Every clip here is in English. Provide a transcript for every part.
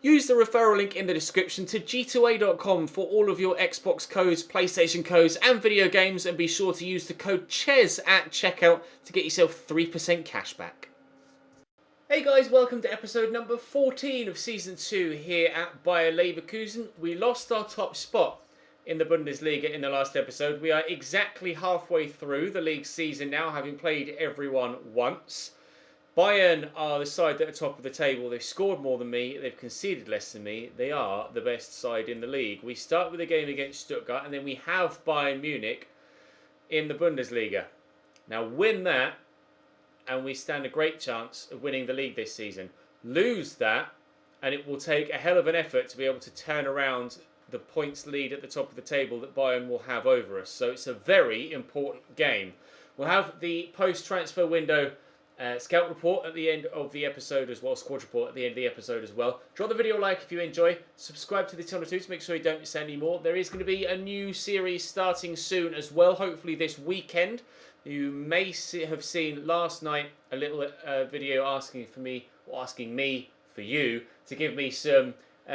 Use the referral link in the description to g2a.com for all of your Xbox codes, PlayStation codes and video games, and be sure to use the code CHES at checkout to get yourself 3% cash back. Hey guys, welcome to episode number 14 of Season 2 here at Bayer Leverkusen. We lost our top spot in the Bundesliga in the last episode. We are exactly halfway through the league season now, having played everyone once. Bayern are the side at the top of the table. They've scored more than me. They've conceded less than me. They are the best side in the league. We start with a game against Stuttgart, and then we have Bayern Munich in the Bundesliga. Now win that, and we stand a great chance of winning the league this season. Lose that, and it will take a hell of an effort to be able to turn around the points lead at the top of the table that Bayern will have over us. So it's a very important game. We'll have the post-transfer window scout report at the end of the episode as well, squad report at the end of the episode as well. Drop the video a like if you enjoy. Subscribe to the channel too to make sure you don't miss any more. There is going to be a new series starting soon as well, hopefully this weekend. You may have seen last night a little video asking me for you to give me some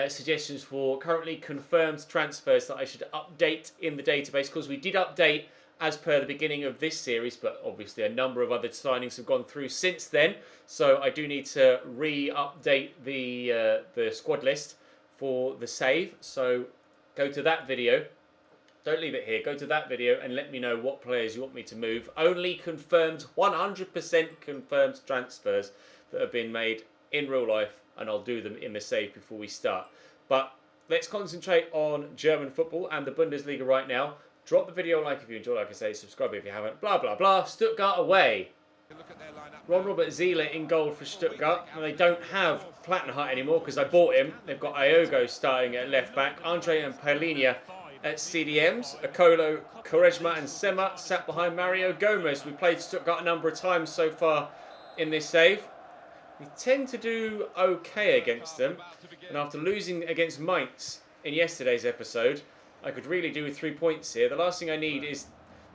suggestions for currently confirmed transfers that I should update in the database, because we did update as per the beginning of this series, but obviously a number of other signings have gone through since then. So I do need to re-update the squad list for the save. So go to that video. Don't leave it here. Go to that video and let me know what players you want me to move. Only confirmed, 100% confirmed transfers that have been made in real life, and I'll do them in the save before we start. But let's concentrate on German football and the Bundesliga right now. Drop the video a like if you enjoy, like I say, subscribe if you haven't, blah, blah, blah. Stuttgart away. Ron-Robert Zieler in goal for Stuttgart. Now, they don't have Plattenhardt anymore because I bought him. They've got Iogo starting at left back. Andre and Palhinha at CDMs. Akolo, Quaresma and Sema sat behind Mario Gomez. We played Stuttgart a number of times so far in this save. We tend to do okay against them. And after losing against Mainz in yesterday's episode, I could really do with 3 points here. The last thing I need is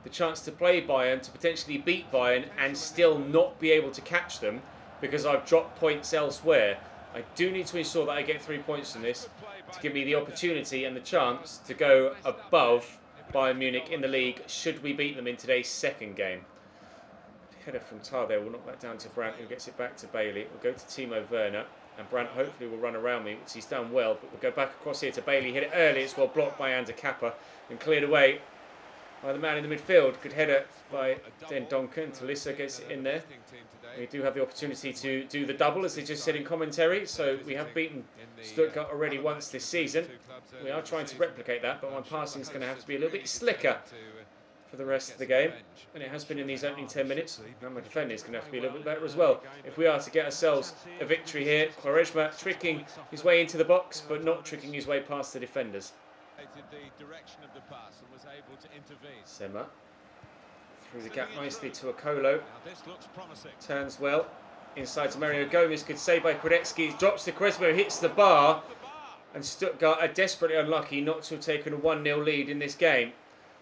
the chance to play Bayern, to potentially beat Bayern and still not be able to catch them because I've dropped points elsewhere. I do need to ensure that I get 3 points from this to give me the opportunity and the chance to go above Bayern Munich in the league should we beat them in today's second game. Header from Tar there will knock that down to Brandt, who gets it back to Bailey. We'll go to Timo Werner. And Brandt hopefully will run around me, which he's done well. But we'll go back across here to Bailey. Hit it early. It's well blocked by Ander Kappa and cleared away by the man in the midfield. Good header by Den Donken. Talissa gets it in there. We do have the opportunity to do the double, as they just said in commentary. So we have beaten Stuttgart already once this season. We are trying to replicate that, but my passing is going to have to be a little bit slicker for the rest of the game, and it has been in these opening 10 minutes, and my defender is going to have to be a little bit better as well if we are to get ourselves a victory here. Quaresma tricking his way into the box, but not tricking his way past the defenders. Sema through the gap nicely to Akolo. Turns well inside to Mario Gomez. Good save by Kredetsky. Drops to Quaresma, who hits the bar, and Stuttgart are desperately unlucky not to have taken a 1-0 lead in this game.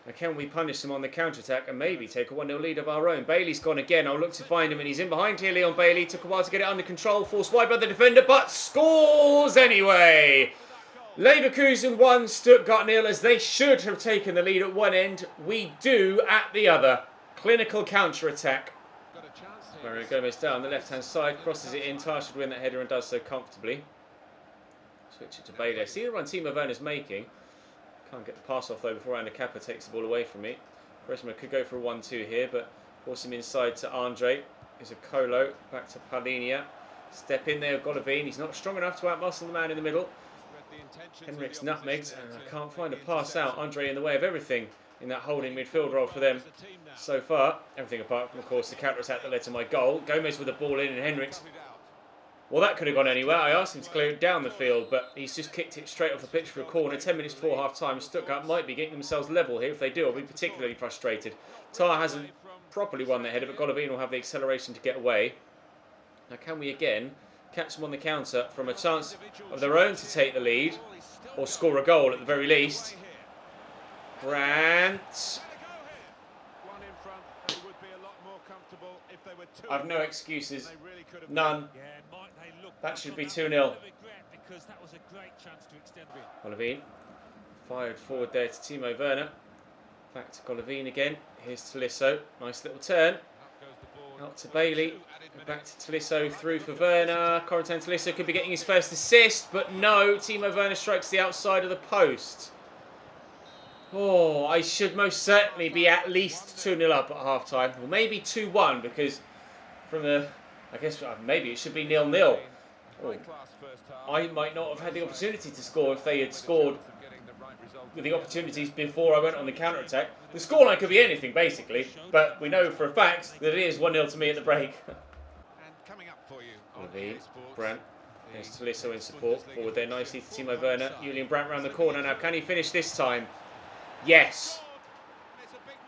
Now, can we punish them on the counter-attack and maybe take a 1-0 lead of our own? Bailey's gone again. I'll look to find him, and he's in behind here, Leon Bailey. Took a while to get it under control. Forced wide by the defender, but scores anyway. Leverkusen 1, Stuttgart 0, as they should have taken the lead at one end. We do at the other. Clinical counter-attack. Mario Gomez down the left-hand side. Crosses it in. Tar should win that header and does so comfortably. Switch it to Bailey. See the run Timo Werner's making. Can't get the pass off though before Ander Kappa takes the ball away from me. Quaresma could go for a 1-2 here, but force him inside to Andre. Here's a Colo, back to Palhinha. Step in there, Golovin. He's not strong enough to outmuscle the man in the middle. Henrik's nutmegged, and I can't find a pass out. Andre in the way of everything in that holding midfield role for them so far. Everything apart from, of course, the counter-attack that led to my goal. Gomez with the ball in, and Henrik's... Well, that could have gone anywhere. I asked him to clear it down the field, but he's just kicked it straight off the pitch for a corner. 10 minutes before half-time. Stuttgart might be getting themselves level here. If they do, I'll be particularly frustrated. Tar hasn't properly won the header, but Golovin will have the acceleration to get away. Now, can we again catch them on the counter from a chance of their own to take the lead, or score a goal at the very least? Brandt. I've no excuses. None. That should be 2-0. Golovin fired forward there to Timo Werner. Back to Golovin again. Here's Tolisso. Nice little turn. Out to Bailey. Back to Tolisso. Through for Werner. Corentin Tolisso could be getting his first assist, but no. Timo Werner strikes the outside of the post. Oh, I should most certainly be at least 2-0 up at half-time. Or maybe 2-1, because from the... I guess maybe it should be 0-0. Oh, I might not have had the opportunity to score if they had scored with the opportunities before I went on the counter-attack. The scoreline could be anything, basically, but we know for a fact that it is 1-0 to me at the break. Levine, Brandt, there's Tolisso in support. Forward there nicely to Timo Werner. Julian Brandt round the corner now. Can he finish this time? Yes.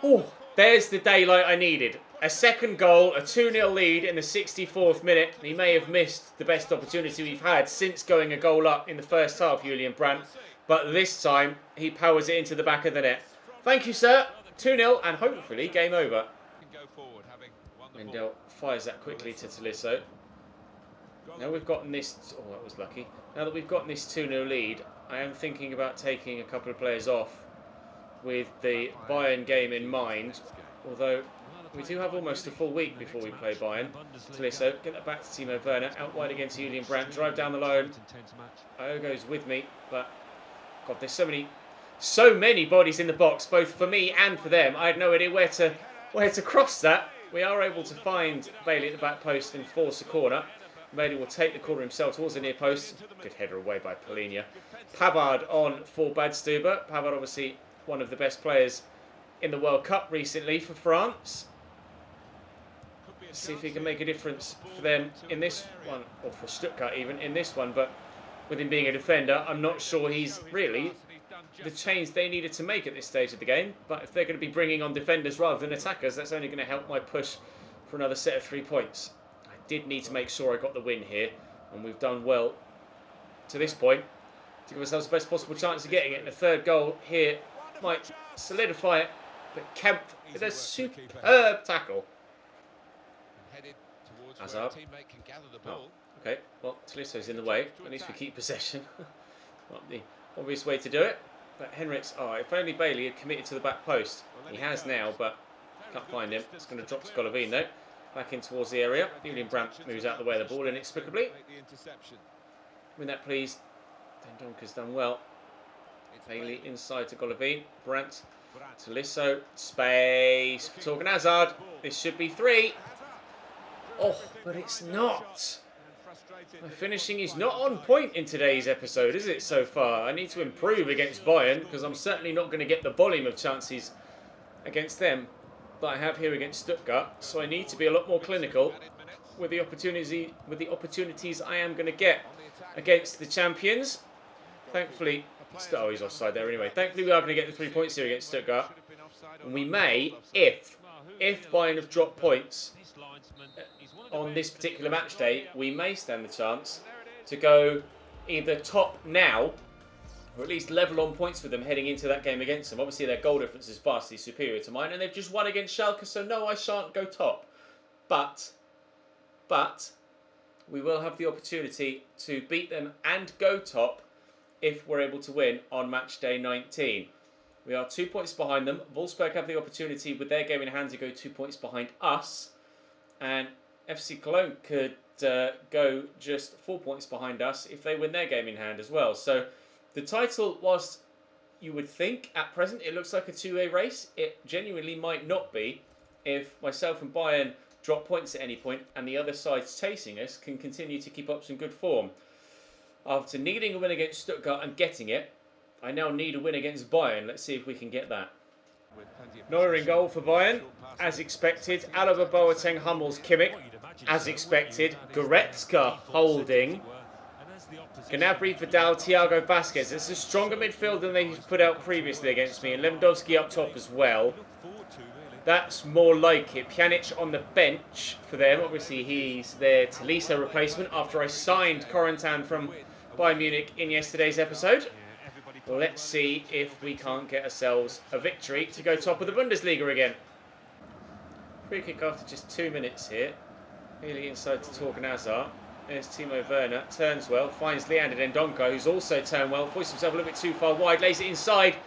Oh, there's the daylight I needed. A second goal, a 2-0 lead in the 64th minute. He may have missed the best opportunity we've had since going a goal up in the first half, Julian Brandt. But this time, he powers it into the back of the net. Thank you, sir. 2-0 and hopefully game over. Mendel fires that quickly to Tolisso. Now we've gotten this... Oh, that was lucky. Now that we've gotten this 2-0 lead, I am thinking about taking a couple of players off with the Bayern game in mind. Although we do have almost a full week before we play Bayern. Tolisso, get that back to Timo Werner. Out wide against Julian Brandt. Drive down the line. Iogo's with me, but... God, there's so many bodies in the box, both for me and for them. I had no idea where to cross that. We are able to find Bailey at the back post and force a corner. Bailey will take the corner himself towards the near post. Good header away by Polinia. Pavard on for Badstuber. Pavard obviously one of the best players in the World Cup recently for France. Let's see if he can make a difference for them in this one, or for Stuttgart even in this one, but with him being a defender, I'm not sure he's really the change they needed to make at this stage of the game. But if they're going to be bringing on defenders rather than attackers, that's only going to help my push for another set of 3 points. I did need to make sure I got the win here, and we've done well to this point to give ourselves the best possible chance of getting it. And the third goal here might solidify it, but Kemp with a superb tackle. Hazard. Oh, okay, well, Talisso's in the way. At least we keep possession. Not the obvious way to do it. But Henriks, oh, if only Bailey had committed to the back post. He has now, but can't find him. It's going to drop to Golovin, though. Back in towards the area. Julian Brandt moves out the way of the ball inexplicably. Win that, please. Dendonker's done well. Bailey inside to Golovin. Brandt. Tolisso. Space for Torgan Hazard. This should be 3. Oh, but it's not. My finishing is not on point in today's episode, is it, so far? I need to improve against Bayern, because I'm certainly not going to get the volume of chances against them that I have here against Stuttgart. So I need to be a lot more clinical with the opportunities I am going to get against the champions. Thankfully, oh, he's offside there anyway. Thankfully, we are going to get the 3 points here against Stuttgart. And we may, if Bayern have dropped points on this particular match day, we may stand the chance to go either top now, or at least level on points with them heading into that game against them. Obviously, their goal difference is vastly superior to mine, and they've just won against Schalke, so no, I shan't go top. But we will have the opportunity to beat them and go top if we're able to win on match day 19. We are 2 points behind them. Wolfsburg have the opportunity with their game in hand to go 2 points behind us, and FC Cologne could go just 4 points behind us if they win their game in hand as well. So the title, whilst you would think at present it looks like a two-way race, it genuinely might not be if myself and Bayern drop points at any point and the other sides chasing us can continue to keep up some good form. After needing a win against Stuttgart and getting it, I now need a win against Bayern. Let's see if we can get that. Neuer in goal for Bayern, as expected. Alaba, Boateng, Hummels, Kimmich, as expected. Goretzka holding. Gnabry, Vidal, Thiago Vasquez. It's a stronger midfield than they've put out previously against me. And Lewandowski up top as well. That's more like it. Pjanic on the bench for them. Obviously, he's their Tolisso replacement after I signed Corentin from Bayern Munich in yesterday's episode. Let's see if we can't get ourselves a victory to go top of the Bundesliga again. Free kick after just 2 minutes here. Really inside to Torgan Hazard. There's Timo Werner, turns well, finds Leander Dendoncker, who's also turned well, forces himself a little bit too far wide, lays it inside.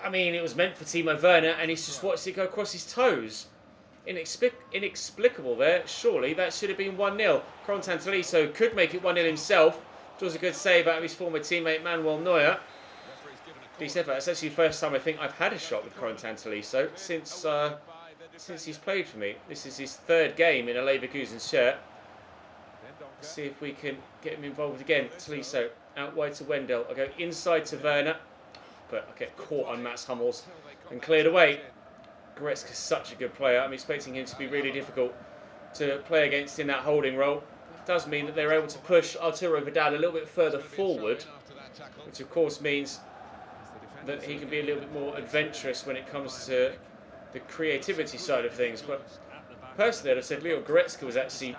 I mean, it was meant for Timo Werner, and he's just watched it go across his toes. Inexplicable there. Surely that should have been 1-0. Corentin Tolisso could make it 1-0 himself. Draws a good save out of his former teammate Manuel Neuer. Decent effort. It's actually the first time I think I've had a shot with Corentin Tolisso since he's played for me. This is his third game in a Leverkusen shirt. Let's see if we can get him involved again. Tolisso out wide to Wendell. I go inside to Werner, but I get caught on Mats Hummels and cleared away. Goretzka's such a good player. I'm expecting him to be really difficult to play against in that holding role. It does mean that they're able to push Arturo Vidal a little bit further forward, which of course means that he can be a little bit more adventurous when it comes to the creativity side of things. But personally, I'd have said Leo Goretzka was actually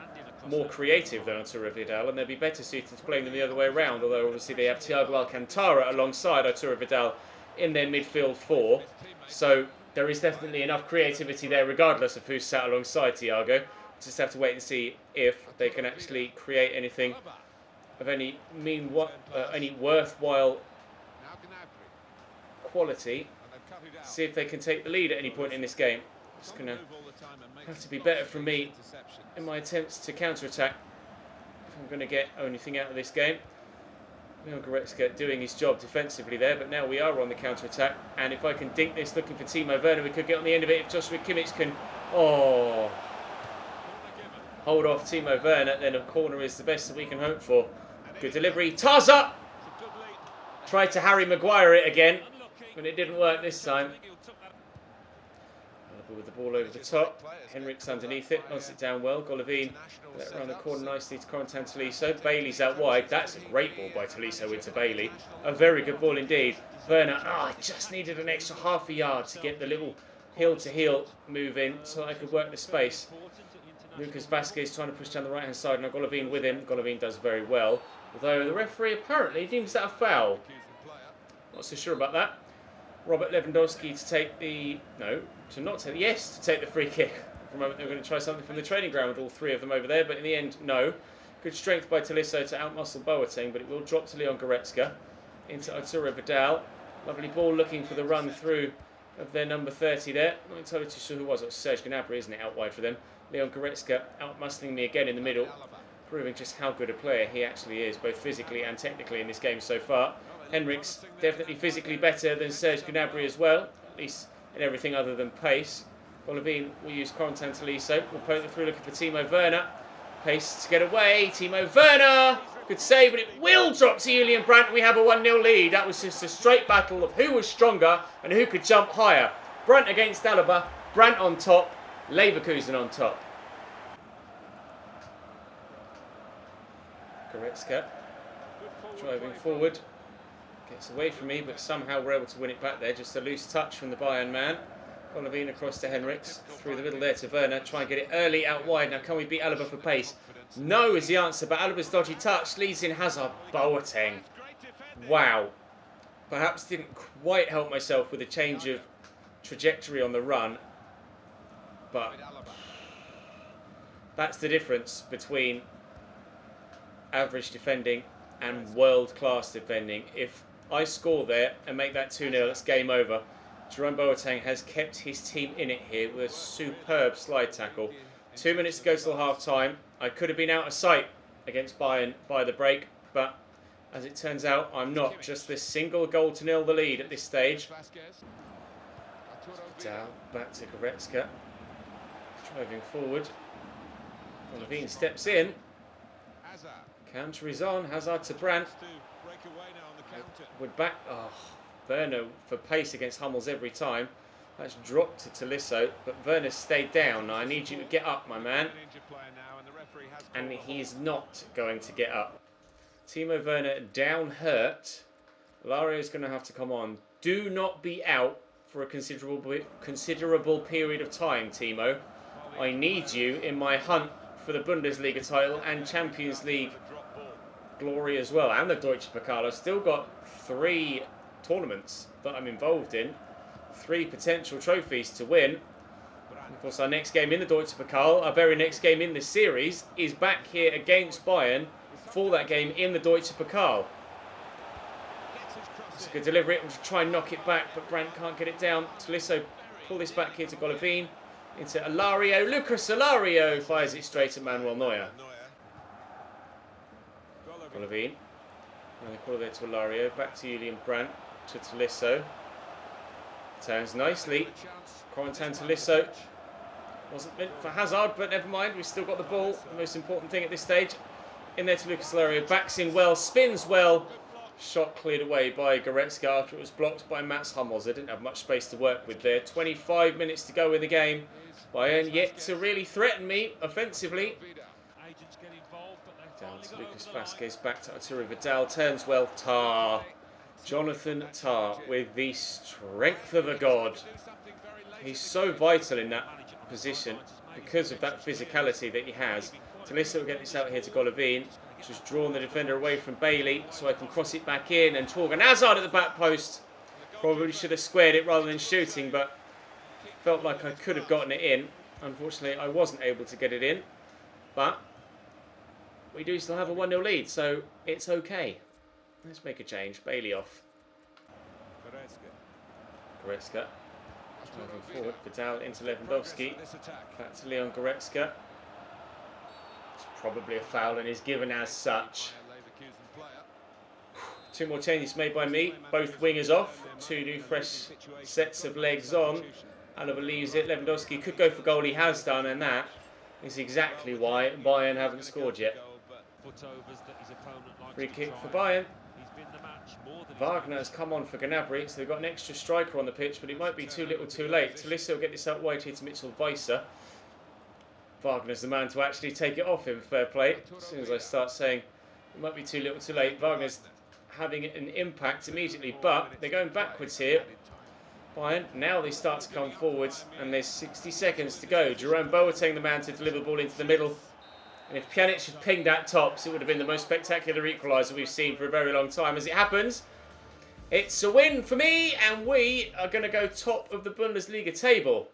more creative than Arturo Vidal, and they'd be better suited to playing them the other way around, although obviously they have Thiago Alcantara alongside Arturo Vidal in their midfield four. So there is definitely enough creativity there regardless of who's sat alongside Thiago. Just have to wait and see if they can actually create anything of any worthwhile quality. See if they can take the lead at any point in this game. It's going to have to be better from me in my attempts to counter-attack if I'm going to get anything out of this game. Leon Goretzka doing his job defensively there, but now we are on the counter-attack, and if I can dink this looking for Timo Werner, we could get on the end of it if Joshua Kimmich can hold off Timo Werner. Then a corner is the best that we can hope for. Good delivery, Tarza! Tried to Harry Maguire it again, but it didn't work this time. With the ball over the top, Henriks underneath it, knocks it down well. Golovin let around the corner nicely to Corentin Tolisso. Bailey's out wide. That's a great ball by Tolisso into Bailey. A very good ball indeed. Werner, just needed an extra half a yard to get the little heel-to-heel move in so I could work the space. Lucas Vazquez trying to push down the right-hand side, and Golovin with him. Golovin does very well, although the referee apparently deems that a foul. Not so sure about that. Robert Lewandowski to take the... to take the free kick. For a moment they were going to try something from the training ground with all three of them over there, but in the end, no. Good strength by Tolisso to outmuscle Boateng, but it will drop to Leon Goretzka. Into Arturo Vidal. Lovely ball looking for the run through of their number 30 there. Not entirely too sure who was. It was Serge Gnabry, isn't it, out wide for them. Leon Goretzka outmuscling me again in the middle, proving just how good a player he actually is, both physically and technically in this game so far. Henriks definitely physically better than Serge Gnabry as well, at least in everything other than pace. Golovin will use Corentin Tolisso. We'll poke it through looking for Timo Werner. Pace to get away. Timo Werner! Good save, but it will drop to Julian Brandt. We have a 1-0 lead. That was just a straight battle of who was stronger and who could jump higher. Brandt against Alaba. Brandt on top. Leverkusen on top. Goretzka driving forward. Gets away from me, but somehow we're able to win it back there. Just a loose touch from the Bayern man. Golovin across to Henriks. Through the middle there to Werner. Try and get it early out wide. Now can we beat Alaba for pace? No is the answer, but Alaba's dodgy touch leads in Hazard. Boateng. Wow. Perhaps didn't quite help myself with a change of trajectory on the run. But that's the difference between average defending and world-class defending. If I score there and make that 2-0, it's game over. Jerome Boateng has kept his team in it here with a superb slide tackle. 2 minutes to go till half-time. I could have been out of sight against Bayern by the break, but as it turns out, I'm not. Just this single goal to nil the lead at this stage. Down, back to Goretzka. Driving forward. Golovin steps in. Counter is on. Hazard to Brandt. Would back. Werner for pace against Hummels every time. That's dropped to Tolisso, but Werner stayed down. Now I need you to get up, my man. And he's not going to get up. Timo Werner down hurt. Lario's going to have to come on. Do not be out for a considerable period of time, Timo. I need you in my hunt for the Bundesliga title and Champions League glory as well, and the Deutsche Pokal. I've still got 3 tournaments that I'm involved in, 3 potential trophies to win. Of course, our next game in the Deutsche Pokal, our very next game in this series, is back here against Bayern for that game in the Deutsche Pokal. It's a good delivery. We'll try and knock it back, but Brandt can't get it down. Tolisso pull this back here to Golovin. Into Alario. Lucas Alario fires it straight at Manuel Neuer. Golovin. And they call it there to Alario. Back to Julian Brandt. To Tolisso. Turns nicely. Quarantine Tolisso. Wasn't meant for Hazard, but never mind. We've still got the ball. The most important thing at this stage. In there to Lucas Alario. Backs in well. Spins well. Shot cleared away by Goretzka after it was blocked by Mats Hummels. They didn't have much space to work with there. 25 minutes to go in the game. Bayern yet to really threaten me offensively. Down to Lucas Vazquez. Back to Arturo Vidal. Turns well. Tah. Jonathan Tah with the strength of a god. He's so vital in that position because of that physicality that he has. Tolisso will get this out here to Golovin. Just drawn the defender away from Bailey so I can cross it back in. And Torgan Hazard at the back post. Probably should have squared it rather than shooting, but felt like I could have gotten it in. Unfortunately, I wasn't able to get it in. But we do still have a 1-0 lead, so it's okay. Let's make a change. Bailey off. Goretzka. Moving forward. Vidal into Lewandowski. Back to Leon Goretzka. It's probably a foul and is given as such. Two more changes made by me. Both wingers off. Two new fresh sets of legs on. Alaba leaves it. Lewandowski could go for goal. He has done, and that is exactly why Bayern haven't scored yet. Free kick for Bayern. Wagner has come on for Gnabry, so they've got an extra striker on the pitch, but it might be too little too late. Tolisso will get this out wide here to Mitchell Weiser. Wagner's the man to actually take it off him, fair play. As soon as I start saying it might be too little too late, Wagner's having an impact immediately, but they're going backwards here. Bayern, now they start to come forwards, and there's 60 seconds to go. Jerome Boateng, the man to deliver the ball into the middle. And if Pjanic had pinged that tops, it would have been the most spectacular equaliser we've seen for a very long time. As it happens, it's a win for me, and we are going to go top of the Bundesliga table.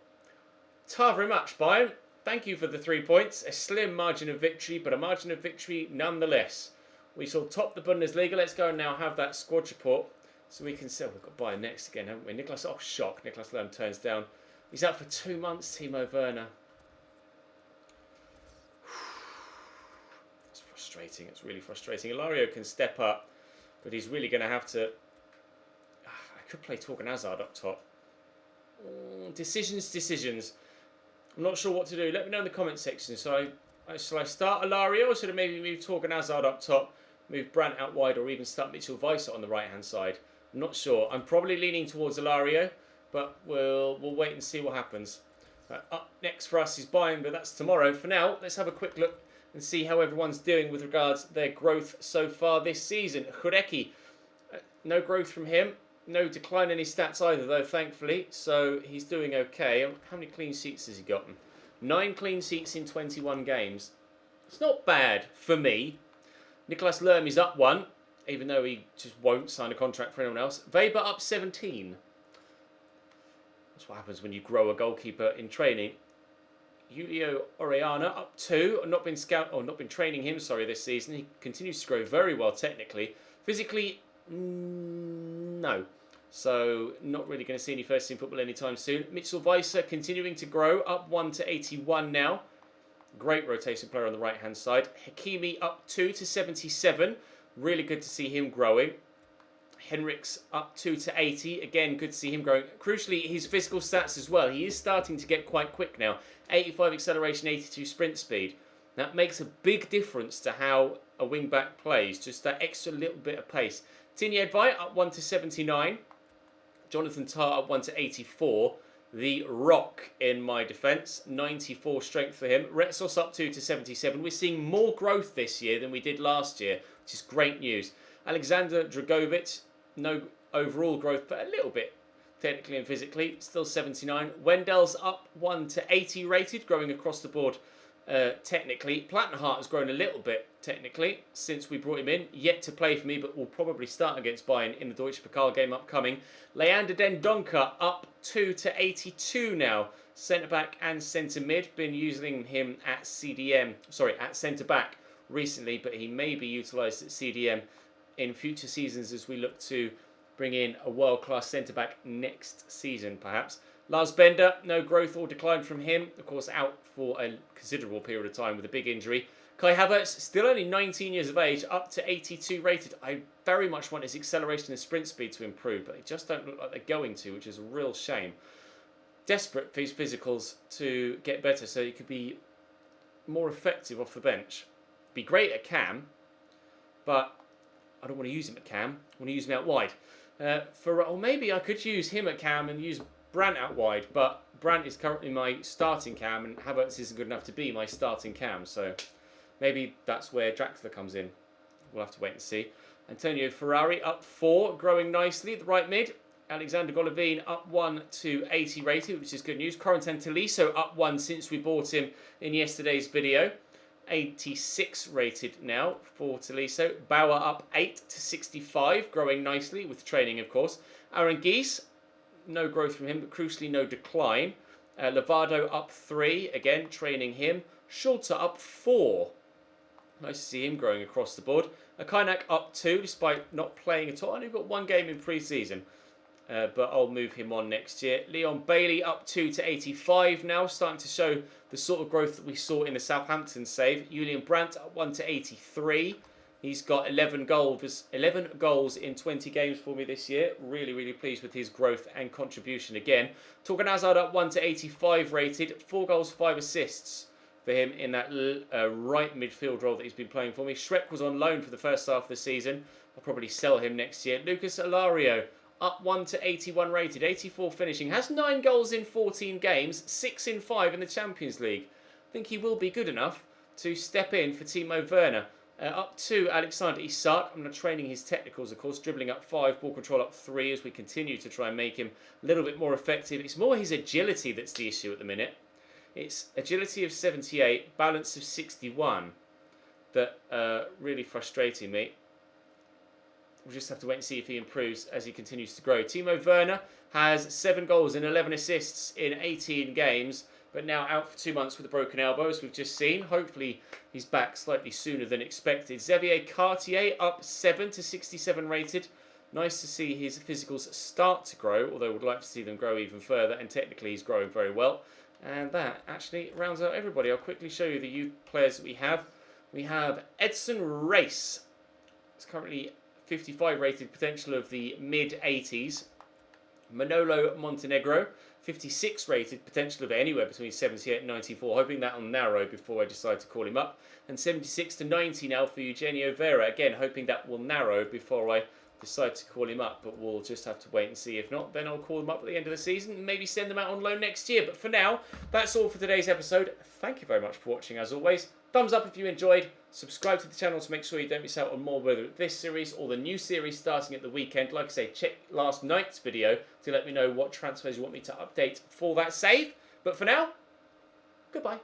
Ta very much, Bayern. Thank you for the 3 points. A slim margin of victory, but a margin of victory nonetheless. We shall top the Bundesliga. Let's go and now have that squad report so we can see. We've got Bayern next again, haven't we? Niklas, oh, shock. Niklas Lerm turns down. He's out for 2 months, Timo Werner. It's frustrating. It's really frustrating. Ilario can step up, but he's really going to have to... I could play Torgan Hazard up top. Decisions. I'm not sure what to do. Let me know in the comment section. So shall I start Ilario, or should I maybe move Torgan Hazard up top, move Brandt out wide, or even start Mitchell Weiser on the right-hand side? I'm not sure. I'm probably leaning towards Ilario, but we'll wait and see what happens. Up next for us is Bayern, but that's tomorrow. For now, let's have a quick look and see how everyone's doing with regards to their growth so far this season. Chureki, no growth from him. No decline in his stats either, though, thankfully. So he's doing okay. How many clean sheets has he gotten? 9 clean sheets in 21 games. It's not bad for me. Niklas Lerm is up 1, even though he just won't sign a contract for anyone else. Weber up 17. That's what happens when you grow a goalkeeper in training. Julio Orellana up 2. Not been training him, this season. He continues to grow very well technically. Physically, no. So, not really going to see any first team football anytime soon. Mitchell Weiser continuing to grow, up 1 to 81 now. Great rotation player on the right-hand side. Hakimi up 2 to 77. Really good to see him growing. Henriks up 2 to 80. Again, good to see him growing. Crucially, his physical stats as well. He is starting to get quite quick now. 85 acceleration, 82 sprint speed. That makes a big difference to how a wing-back plays. Just that extra little bit of pace. Tine Edvai up 1 to 79. Jonathan Tah up 1 to 84. The Rock in my defence. 94 strength for him. Retsos up 2 to 77. We're seeing more growth this year than we did last year, which is great news. Alexander Dragovic, no overall growth, but a little bit technically and physically. Still 79. Wendel's up 1 to 80 rated, growing across the board technically. Plattenhardt has grown a little bit technically since we brought him in. Yet to play for me, but will probably start against Bayern in the Deutsche Pokal game upcoming. Leander Den Donker up 2 to 82 now. centre-back and centre-mid. Been using him at at centre-back recently, but he may be utilised at CDM in future seasons as we look to bring in a world-class centre-back next season, perhaps. Lars Bender, no growth or decline from him. Of course, out for a considerable period of time with a big injury. Kai Havertz, still only 19 years of age, up to 82 rated. I very much want his acceleration and sprint speed to improve, but they just don't look like they're going to, which is a real shame. Desperate for his physicals to get better so he could be more effective off the bench. Be great at cam, but I don't want to use him at cam. I want to use him out wide. Or maybe I could use him at cam and use Brandt out wide, but Brandt is currently my starting cam and Havertz isn't good enough to be my starting cam, so maybe that's where Draxler comes in. We'll have to wait and see. Antonio Ferrari up 4, growing nicely. The right mid, Alexander Golovin up 1 to 80 rated, which is good news. Corentin Tolisso up 1 since we bought him in yesterday's video. 86 rated now for Tolisso. Bauer up 8 to 65, growing nicely with training, of course. Aaron Geese, no growth from him, but crucially no decline. Lovato up 3, again, training him. Schulte up 4. Nice to see him growing across the board. Akainak up 2, despite not playing at all. Only got 1 game in pre-season, but I'll move him on next year. Leon Bailey up 2 to 85 now, starting to show the sort of growth that we saw in the Southampton save. Julian Brandt up 1 to 83. He's got 11 goals in 20 games for me this year. Really, really pleased with his growth and contribution again. Torgan Hazard up 1 to 85 rated. 4 goals, 5 assists for him in that right midfield role that he's been playing for me. Shrek was on loan for the first half of the season. I'll probably sell him next year. Lucas Alario up 1 to 81 rated. 84 finishing. Has 9 goals in 14 games. 6 in 5 in the Champions League. I think he will be good enough to step in for Timo Werner. Up 2, Alexander Isak. I'm not training his technicals, of course. Dribbling up 5, ball control up 3 as we continue to try and make him a little bit more effective. It's more his agility that's the issue at the minute. It's agility of 78, balance of 61 that really frustrating me. We'll just have to wait and see if he improves as he continues to grow. Timo Werner has 7 goals and 11 assists in 18 games, but now out for 2 months with a broken elbow, as we've just seen. Hopefully he's back slightly sooner than expected. Xavier Cartier up 7 to 67 rated. Nice to see his physicals start to grow, although we'd like to see them grow even further, and technically he's growing very well. And that actually rounds out everybody. I'll quickly show you the youth players that we have. We have Edson Race. It's currently 55 rated, potential of the mid-80s. Manolo Montenegro, 56 rated, potential of anywhere between 78 and 94. Hoping that will narrow before I decide to call him up. And 76 to 90 now for Eugenio Vera. Again, hoping that will narrow before I decide to call him up, but we'll just have to wait and see. If not, then I'll call them up at the end of the season and maybe send them out on loan next year. But for now, that's all for today's episode. Thank you very much for watching, as always. Thumbs up if you enjoyed. Subscribe to the channel to make sure you don't miss out on more, whether it's this series or the new series starting at the weekend. Like I say, check last night's video to let me know what transfers you want me to update for that save. But for now, goodbye.